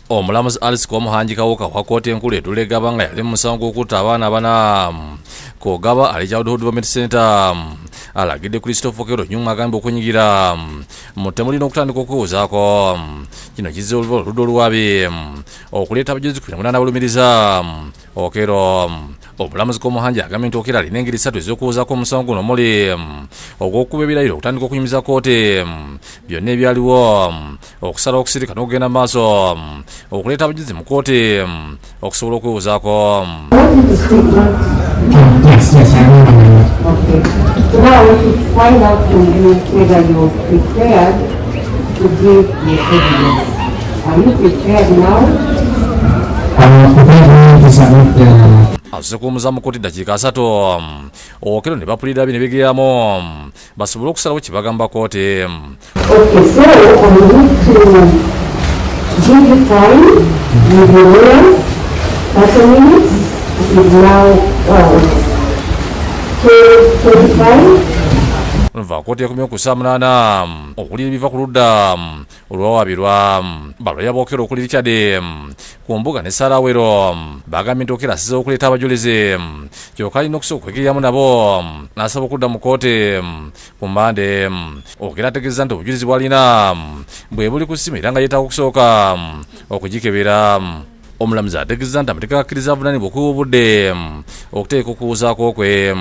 Omulamuzi Alice Komuhangi Khauka wa Kkooti enkulu etuula e Ggaba nga yali mu musango okutta abaana bana ku Ggaba ali Childhood Development Center alagidde Christopher Okello Onyum agambye okwenyigira mu ttemu lino okutandika okwewozaako. Kino kizze oludda oluwaabi okuleeta abajulizi ku abalumirizza. Okello Omulamuzi Komuhangi agambye nti Okello alina engeri 3 ez'okuwozaako omusango guno omuli ogw'okuba ebirayiro okutandika okuyimiza kkooti byonna ebyaliwo okusala okusirika n'okugenda mu maaso okuleeta abajulizi mu kkooti okusobola okwewozaako. Yes, I remember. Okay. So now I want to find out from you whether you're prepared to give your evidence. Are you prepared now? I'm prepared to submit the... Azikuumuza mu kkooti dakiika 3 Okello ne bapulira bino ebigiramu basobole okusalawo kye bagamba kkooti. Okay, so I need to give you time with your lawyer, 30 minutes. It is now 2:25. Nva kkooti ekomye okussa 8 okuwulira ebiva ku ludda olwawaabi lwa baloya b'Okello okuli Richard ku mbuga ne Sarawero bagambye nti Okello asize okuleeta abajulizi kyokka alina okusooka okwegiriramu nabo n'asaba okudda mu kkooti ku Mbande. Okello ategeeza nti obujulizi bw'alina bwe buli ku ssimu era nga yeetaaga okusooka okugikebera. Omulamuzi ategeeza nti amateeka gakkiriza avunaanibwa okuwa obudde okuteeka okuwozaako kwe.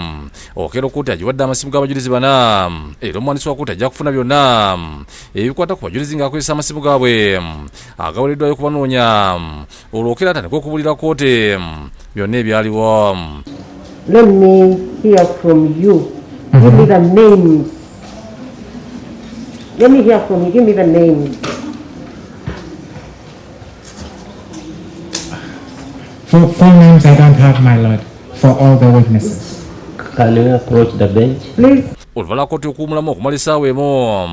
Okello kkooti agiwadde amasimu g'abajulizi bana era omuwandiisi wa kkooti ajja kufuna byonna ebikwata ku bajulizi ng'akozesa amasimu gaabwe agaweereddwayo okubanoonya olwo Okello atandika okubuulira kkooti byonna ebyaliwo. Let me hear from you. Give me the names. Let me hear from you. Give me the names. For 4 names, I don't have, my lord, for all the witnesses. Can you approach the bench? Please. Oluvala kkooti okuwumulamu okumala essaawa emu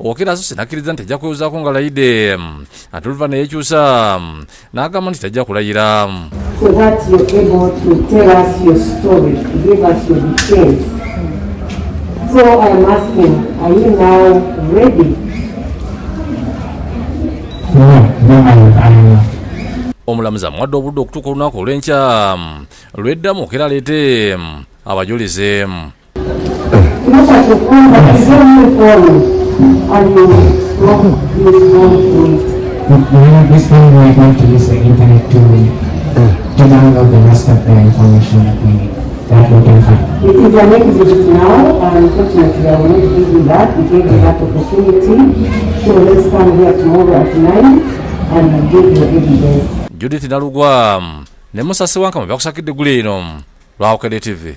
Okello asose n'akkiriza nti ajja kwewozaako nga alayidde ate oluvannyuma yeekyusa n'agamba nti tajja kulayira. So that you're able to tell us your story, to give us your details. So I'm asking, are you now ready? No, my lord, I am not. Omulamuzi amuwadde obudde okutuuka olunaku olw'enkya lw'eddamu Okello aleete abajulizi. This time we are going to use the internet to download the rest of the information that we can find. It is an exhibit now, and unfortunately I will not give you that. We gave you that opportunity. So let's come here tomorrow at 9 and give your evidence. Judith Nalugwa ne Musasi Wankama byakusakidde guli eno lwa Bukedde TV.